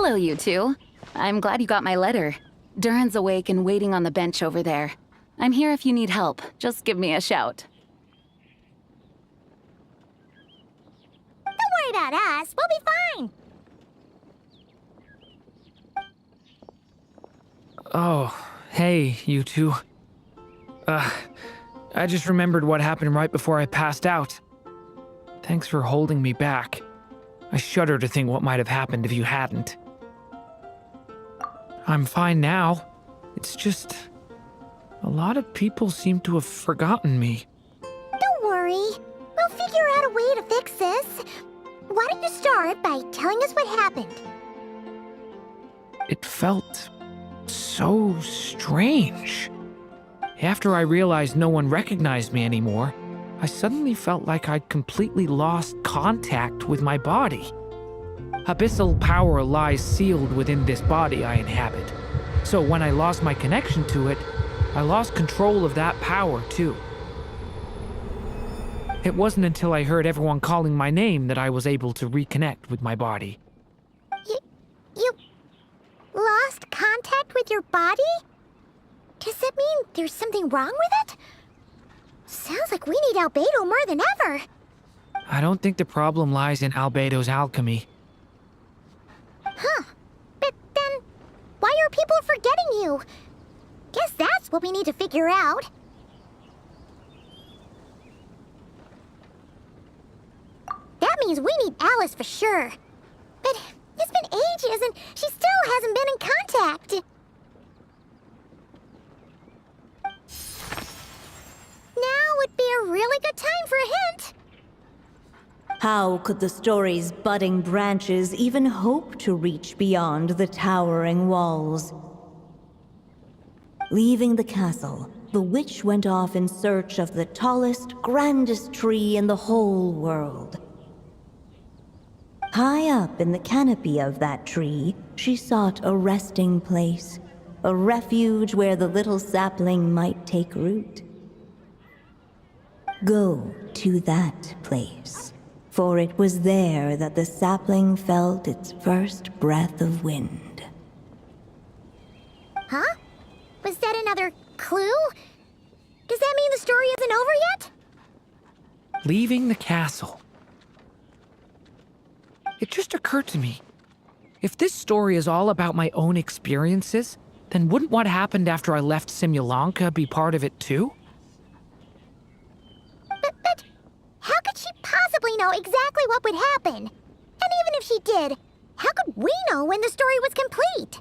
Hello, you two. I'm glad you got my letter. Durin's awake and waiting on the bench over there. I'm here if you need help. Just give me a shout. Don't worry about us. We'll be fine. Oh, hey, you two. I just remembered what happened right before I passed out. Thanks for holding me back. I shudder to think what might have happened if you hadn't. I'm fine now. It's just... a lot of people seem to have forgotten me. Don't worry. We'll figure out a way to fix this. Why don't you start by telling us what happened? It felt so strange. After I realized no one recognized me anymore, I suddenly felt like I'd completely lost contact with my body. Abyssal power lies sealed within this body I inhabit. So when I lost my connection to it, I lost control of that power too. It wasn't until I heard everyone calling my name that I was able to reconnect with my body. You lost contact with your body? Does that mean there's something wrong with it? Sounds like we need Albedo more than ever. I don't think the problem lies in Albedo's alchemy. Huh. But then, why are people forgetting you? Guess that's what we need to figure out. That means we need Alice for sure. But it's been ages and she still hasn't been in contact. Now would be a really good time for a hint. How could the story's budding branches even hope to reach beyond the towering walls? Leaving the castle, the witch went off in search of the tallest, grandest tree in the whole world. High up in the canopy of that tree, she sought a resting place, a refuge where the little sapling might take root. Go to that place, for it was there that the sapling felt its first breath of wind. Huh? Was that another clue? Does that mean the story isn't over yet? Leaving the castle. It just occurred to me. If this story is all about my own experiences, then wouldn't what happened after I left Simulanka be part of it too? But how could she possibly know exactly what would happen? And even if she did, how could we know when the story was complete?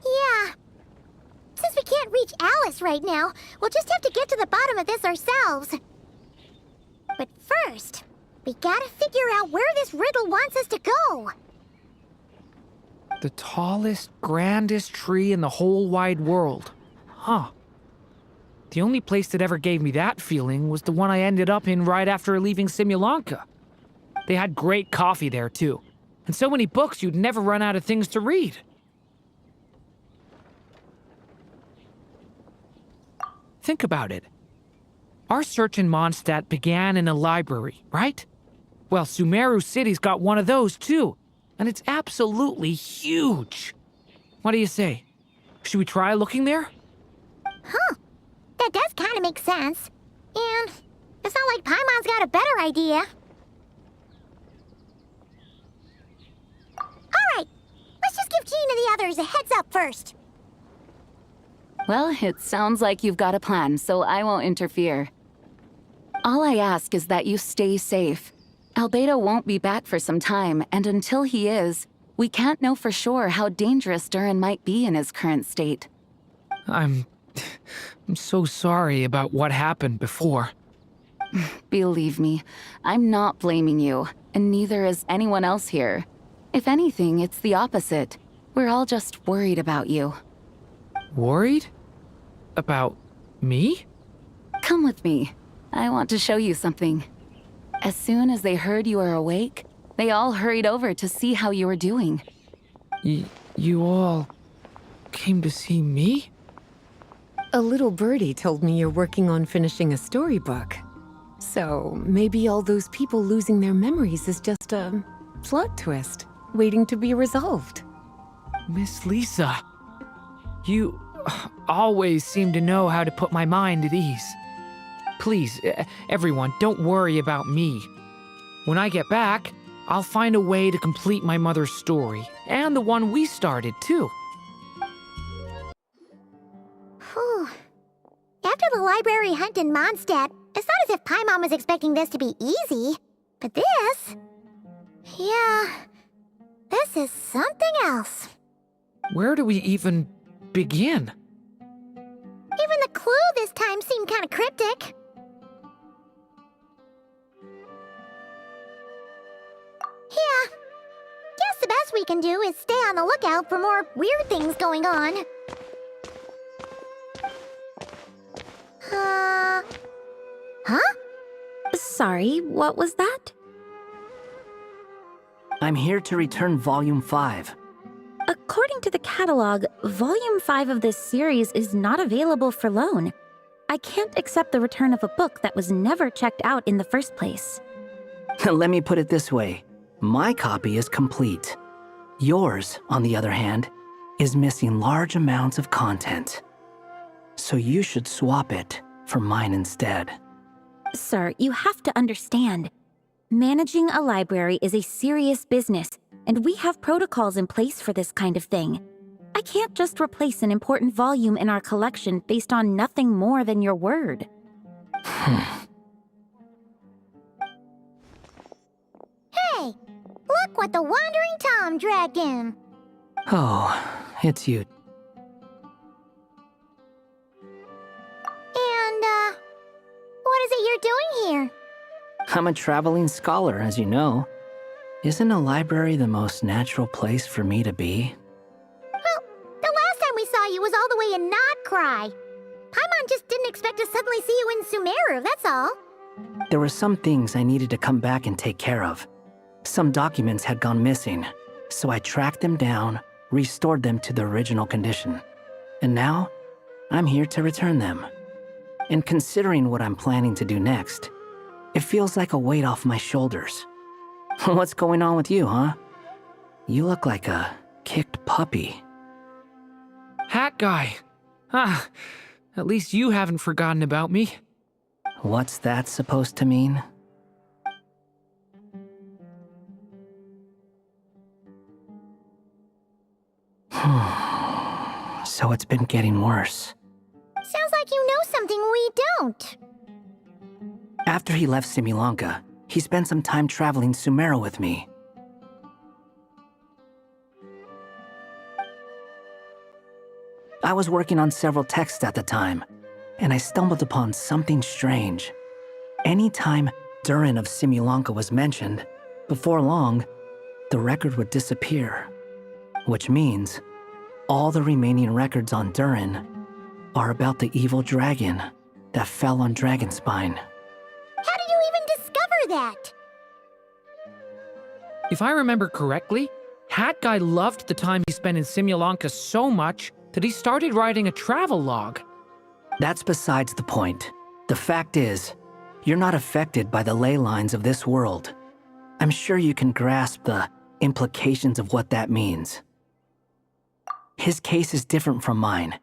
Yeah. Since we can't reach Alice right now, we'll just have to get to the bottom of this ourselves. But first, we gotta figure out where this riddle wants us to go. The tallest, grandest tree in the whole wide world. Huh. The only place that ever gave me that feeling was the one I ended up in right after leaving Simulanka. They had great coffee there too, and so many books you'd never run out of things to read. Think about it. Our search in Mondstadt began in a library, right? Well, Sumeru City's got one of those too, and it's absolutely huge. What do you say? Should we try looking there? Huh. That does kind of make sense. And it's not like Paimon's got a better idea. Alright, let's just give Jean and the others a heads up first. Well, it sounds like you've got a plan, so I won't interfere. All I ask is that you stay safe. Albedo won't be back for some time, and until he is, we can't know for sure how dangerous Durin might be in his current state. I'm so sorry about what happened before. Believe me, I'm not blaming you, and neither is anyone else here. If anything, it's the opposite. We're all just worried about you. Worried? About me? Come with me. I want to show you something. As soon as they heard you were awake, they all hurried over to see how you were doing. You all came to see me? A little birdie told me you're working on finishing a storybook. So maybe all those people losing their memories is just a plot twist. waiting to be resolved. Miss Lisa, you always seem to know how to put my mind at ease. Please, everyone, don't worry about me. When I get back, I'll find a way to complete my mother's story, and the one we started, too. Whew. After the library hunt in Mondstadt, it's not as if Paimon was expecting this to be easy. But this... yeah... this is something else. Where do we even begin? Even the clue this time seemed kind of cryptic. Yeah. Guess the best we can do is stay on the lookout for more weird things going on. Huh? Sorry, what was that? I'm here to return Volume 5. According to the catalog, Volume 5 of this series is not available for loan. I can't accept the return of a book that was never checked out in the first place. Let me put it this way. My copy is complete. Yours, on the other hand, is missing large amounts of content. So you should swap it for mine instead. Sir, you have to understand. Managing a library is a serious business, and we have protocols in place for this kind of thing. I can't just replace an important volume in our collection based on nothing more than your word. Hey! Look what the Wandering Tom dragged in! Oh, it's you. And, what is it you're doing here? I'm a traveling scholar, as you know. Isn't a library the most natural place for me to be? Well, the last time we saw you was all the way in Notcry. Paimon just didn't expect to suddenly see you in Sumeru, that's all. There were some things I needed to come back and take care of. Some documents had gone missing, so I tracked them down, restored them to the original condition. And now, I'm here to return them. And considering what I'm planning to do next, it feels like a weight off my shoulders. What's going on with you, huh? You look like a kicked puppy. Hat guy. At least you haven't forgotten about me. What's that supposed to mean? So it's been getting worse. Sounds like you know something we don't. After he left Similanka, he spent some time traveling Sumeru with me. I was working on several texts at the time, and I stumbled upon something strange. Anytime Durin of Similanka was mentioned, before long, the record would disappear. Which means, all the remaining records on Durin are about the evil dragon that fell on Dragonspine. How did you even discover that? If I remember correctly, Hat Guy loved the time he spent in Similanka so much that he started writing a travel log. That's besides the point. The fact is, you're not affected by the ley lines of this world. I'm sure you can grasp the implications of what that means. His case is different from mine.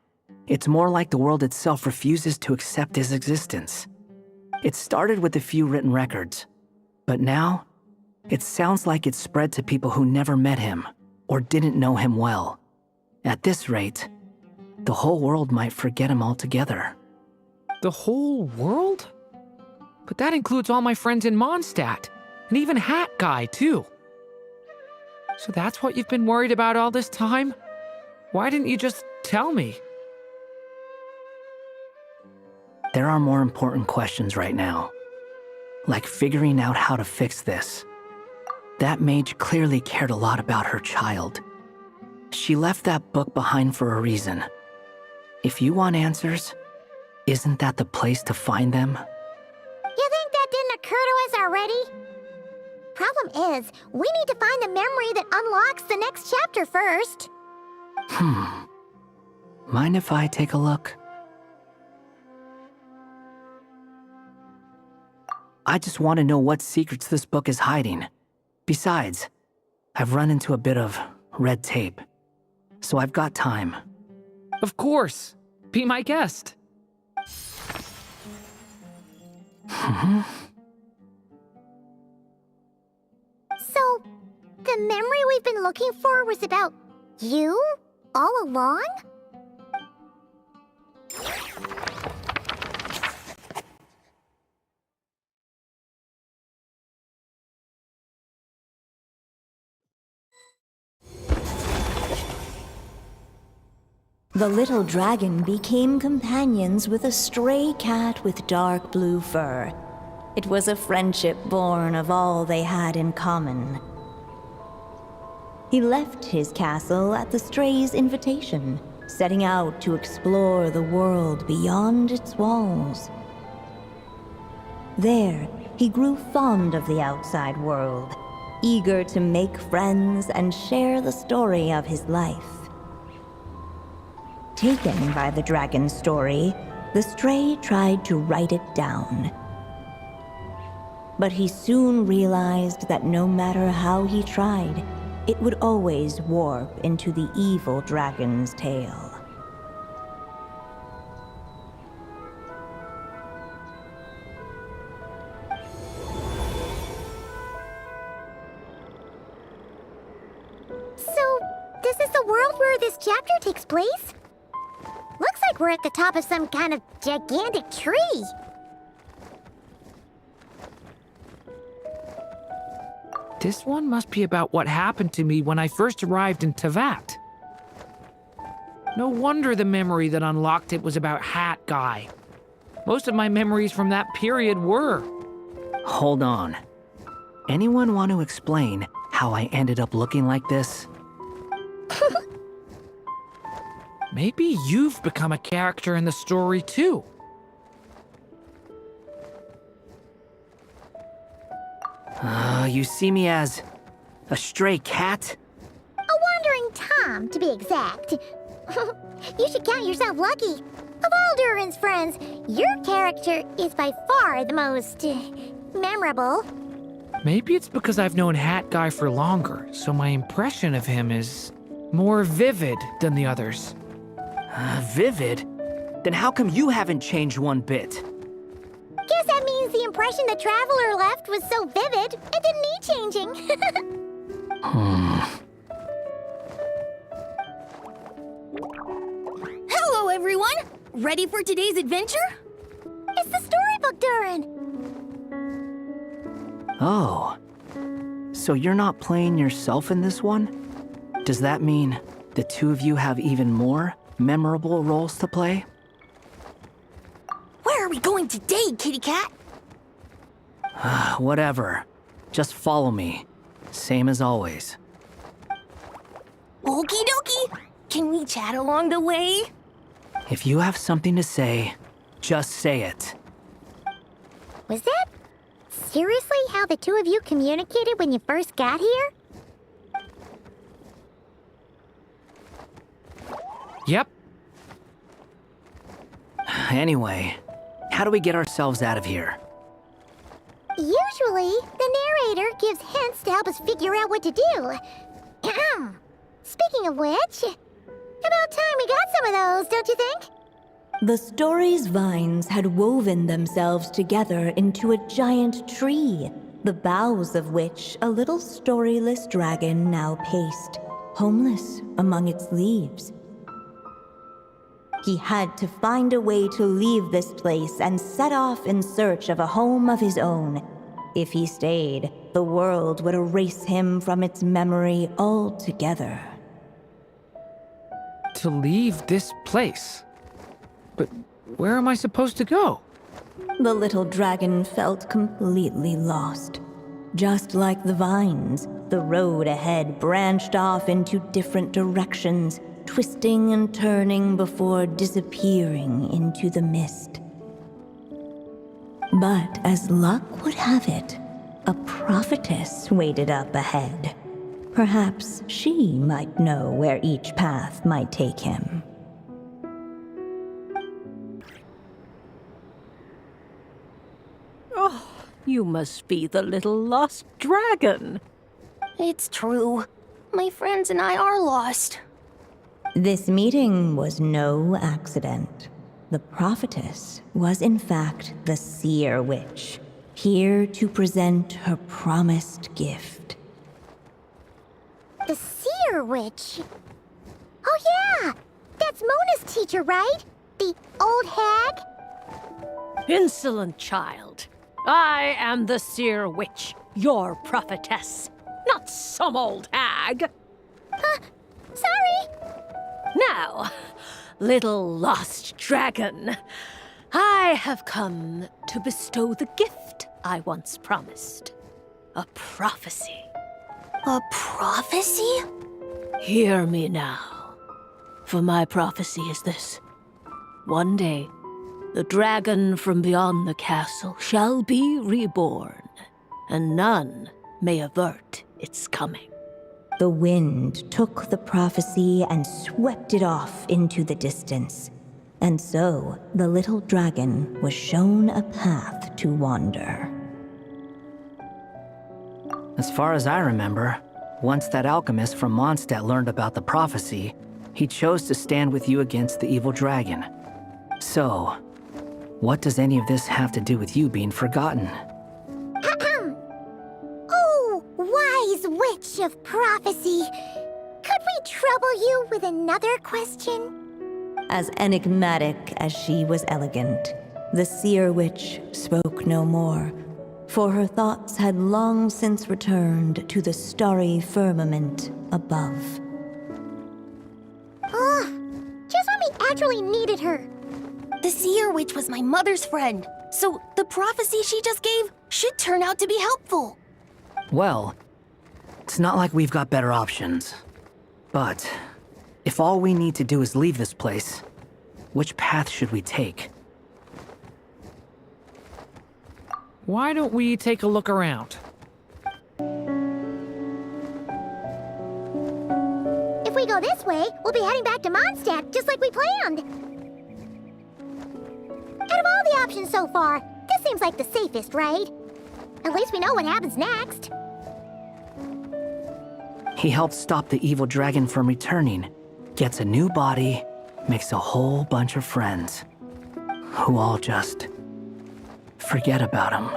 It's more like the world itself refuses to accept his existence. It started with a few written records, but now, it sounds like it's spread to people who never met him or didn't know him well. At this rate, the whole world might forget him altogether. The whole world? But that includes all my friends in Mondstadt, and even Hat Guy, too. So that's what you've been worried about all this time? Why didn't you just tell me? There are more important questions right now, like figuring out how to fix this. That mage clearly cared a lot about her child. She left that book behind for a reason. If you want answers, isn't that the place to find them? You think that didn't occur to us already? Problem is, we need to find the memory that unlocks the next chapter first. Mind if I take a look? I just want to know what secrets this book is hiding. Besides, I've run into a bit of red tape, so I've got time. Of course. Be my guest. So, the memory we've been looking for was about you? All along? The little dragon became companions with a stray cat with dark blue fur. It was a friendship born of all they had in common. He left his castle at the stray's invitation, setting out to explore the world beyond its walls. There, he grew fond of the outside world, eager to make friends and share the story of his life. Taken by the dragon's story, the stray tried to write it down. But he soon realized that no matter how he tried, it would always warp into the evil dragon's tale. So, this is the world where this chapter takes place? Looks like we're at the top of some kind of gigantic tree. This one must be about what happened to me when I first arrived in Teyvat. No wonder the memory that unlocked it was about Hat Guy. Most of my memories from that period were. Hold on. Anyone want to explain how I ended up looking like this? Maybe you've become a character in the story too. You see me as a stray cat? A wandering Tom, to be exact. You should count yourself lucky. Of all Durin's friends, your character is by far the most memorable. Maybe it's because I've known Hat Guy for longer, so my impression of him is more vivid than the others. Vivid? Then how come you haven't changed one bit? Guess that means the impression the Traveler left was so vivid, it didn't need changing. Hello, everyone! Ready for today's adventure? It's the storybook, Durin. Oh. So you're not playing yourself in this one? Does that mean the two of you have even more memorable roles to play? Where are we going today, kitty cat? Whatever. Just follow me. Same as always. Okie dokie! Can we chat along the way? If you have something to say, just say it. Was that seriously how the two of you communicated when you first got here? Yep. Anyway, how do we get ourselves out of here? Usually, the narrator gives hints to help us figure out what to do. Speaking of which, about time we got some of those, don't you think? The story's vines had woven themselves together into a giant tree, the boughs of which a little storyless dragon now paced, homeless among its leaves. He had to find a way to leave this place and set off in search of a home of his own. If he stayed, the world would erase him from its memory altogether. To leave this place. But where am I supposed to go? The little dragon felt completely lost. Just like the vines, the road ahead branched off into different directions, twisting and turning before disappearing into the mist. But as luck would have it, a prophetess waited up ahead. Perhaps she might know where each path might take him. Oh, you must be the little lost dragon. It's true. My friends and I are lost. This meeting was no accident. The prophetess was in fact the Seer Witch, here to present her promised gift. The Seer Witch. Oh yeah! That's Mona's teacher, right? The old hag? Insolent child. I am the Seer Witch, your prophetess, not some old hag. Sorry! Now, little lost dragon, I have come to bestow the gift I once promised. A prophecy. A prophecy? Hear me now, for my prophecy is this. One day, the dragon from beyond the castle shall be reborn, and none may avert its coming. The wind took the prophecy and swept it off into the distance. And so, the little dragon was shown a path to wander. As far as I remember, once that alchemist from Mondstadt learned about the prophecy, he chose to stand with you against the evil dragon. So, what does any of this have to do with you being forgotten? Oh, wise witch of prophecy. Could we trouble you with another question? As enigmatic as she was elegant, the Seer Witch spoke no more, for her thoughts had long since returned to the starry firmament above. Just when we actually needed her. The Seer Witch was my mother's friend, so the prophecy she just gave should turn out to be helpful. Well, it's not like we've got better options. But, if all we need to do is leave this place, which path should we take? Why don't we take a look around? If we go this way, we'll be heading back to Mondstadt, just like we planned. Out of all the options so far, this seems like the safest, right? At least we know what happens next. He helped stop the evil dragon from returning, gets a new body, makes a whole bunch of friends, who all just forget about him.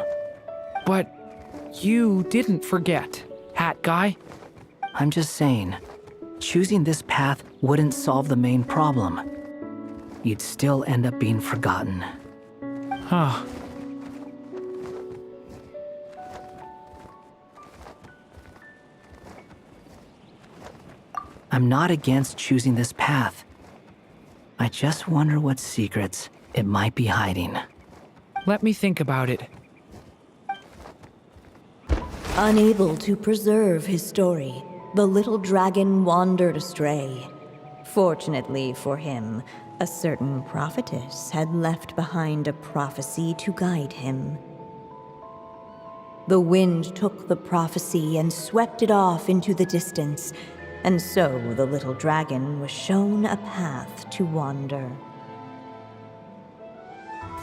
But you didn't forget, Hat Guy. I'm just saying, choosing this path wouldn't solve the main problem. You'd still end up being forgotten. Huh. I'm not against choosing this path. I just wonder what secrets it might be hiding. Let me think about it. Unable to preserve his story, the little dragon wandered astray. Fortunately for him, a certain prophetess had left behind a prophecy to guide him. The wind took the prophecy and swept it off into the distance, and so the little dragon was shown a path to wander.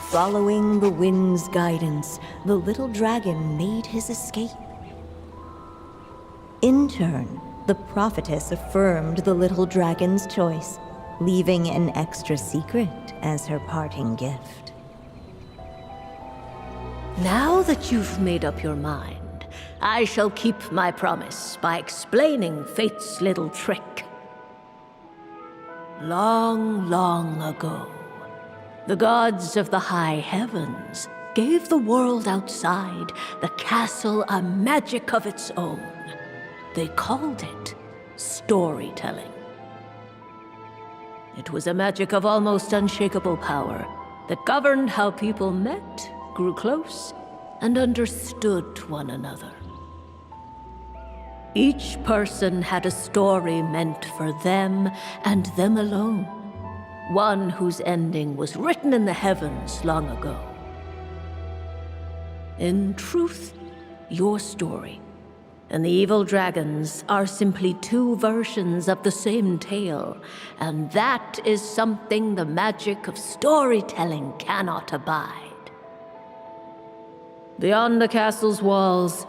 Following the wind's guidance, the little dragon made his escape. In turn, the prophetess affirmed the little dragon's choice, leaving an extra secret as her parting gift. Now that you've made up your mind, I shall keep my promise by explaining fate's little trick. Long, long ago, the gods of the high heavens gave the world outside the castle a magic of its own. They called it storytelling. It was a magic of almost unshakable power that governed how people met, grew close, and understood one another. Each person had a story meant for them and them alone, one whose ending was written in the heavens long ago. In truth, your story and the evil dragons are simply two versions of the same tale, and that is something the magic of storytelling cannot abide. Beyond the castle's walls,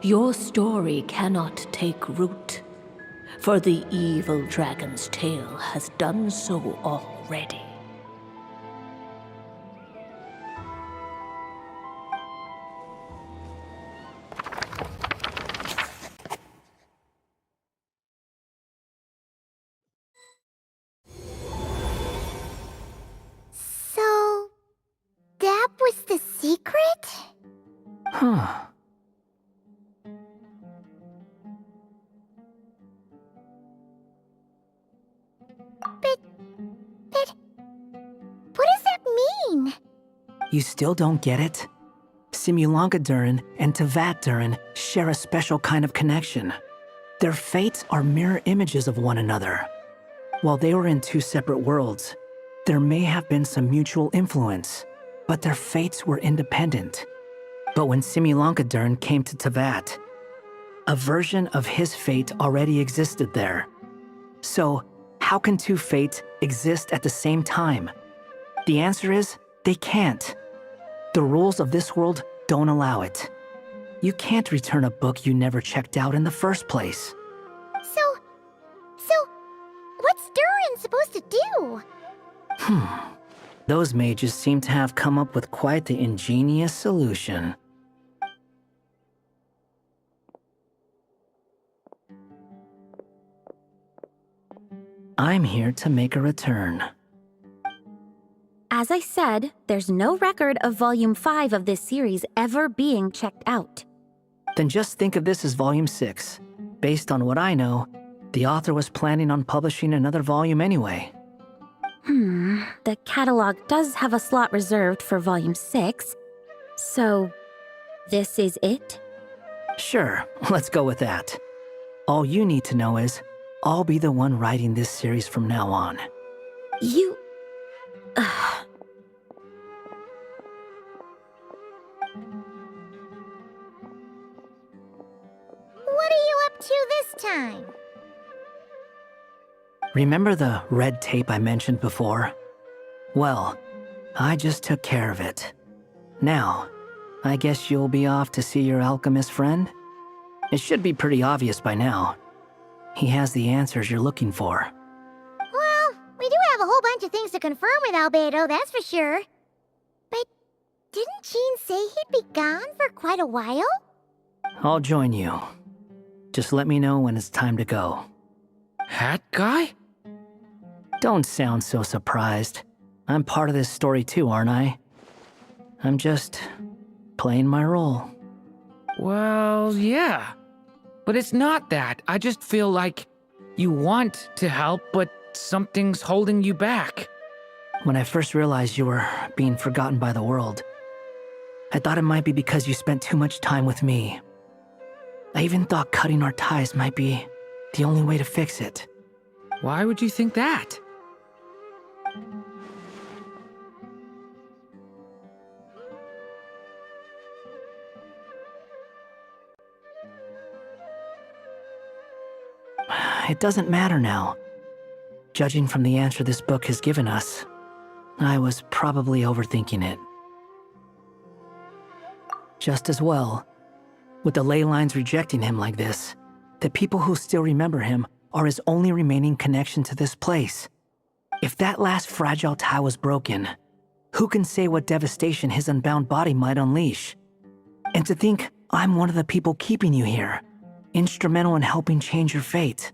your story cannot take root, for the evil dragon's tail has done so already. So, that was the secret? Huh. But what does that mean? You still don't get it? Simulanka Durin and Tevat Durin share a special kind of connection. Their fates are mirror images of one another. While they were in two separate worlds, there may have been some mutual influence, but their fates were independent. But when Simulanka Durin came to Tevat, a version of his fate already existed there. So, how can two fates exist at the same time? The answer is, they can't. The rules of this world don't allow it. You can't return a book you never checked out in the first place. So, what's Durin supposed to do? Those mages seem to have come up with quite the ingenious solution. I'm here to make a return. As I said, there's no record of Volume 5 of this series ever being checked out. Then just think of this as Volume 6. Based on what I know, the author was planning on publishing another volume anyway. The catalog does have a slot reserved for Volume 6. So, this is it? Sure, let's go with that. All you need to know is, I'll be the one writing this series from now on. You... What are you up to this time? Remember the red tape I mentioned before? Well, I just took care of it. Now, I guess you'll be off to see your alchemist friend? It should be pretty obvious by now. He has the answers you're looking for. Well, we do have a whole bunch of things to confirm with Albedo, that's for sure. But didn't Jean say he'd be gone for quite a while? I'll join you. Just let me know when it's time to go. Hat guy? Don't sound so surprised. I'm part of this story too, aren't I? I'm just playing my role. Well, yeah. But it's not that. I just feel like you want to help, but something's holding you back. When I first realized you were being forgotten by the world, I thought it might be because you spent too much time with me. I even thought cutting our ties might be the only way to fix it. Why would you think that? It doesn't matter now. Judging from the answer this book has given us, I was probably overthinking it. Just as well, with the ley lines rejecting him like this, the people who still remember him are his only remaining connection to this place. If that last fragile tie was broken, who can say what devastation his unbound body might unleash? And to think I'm one of the people keeping you here, instrumental in helping change your fate.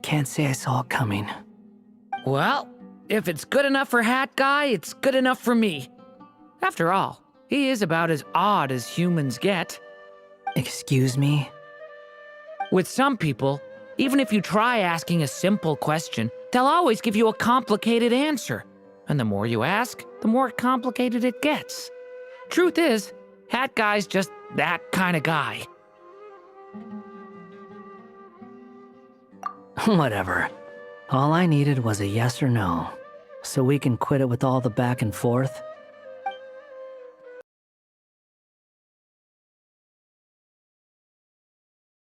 Can't say I saw it coming. Well, if it's good enough for Hat Guy, it's good enough for me. After all, he is about as odd as humans get. Excuse me? With some people, even if you try asking a simple question, they'll always give you a complicated answer. And the more you ask, the more complicated it gets. Truth is, Hat Guy's just that kind of guy. Whatever. All I needed was a yes or no, so we can quit it with all the back and forth.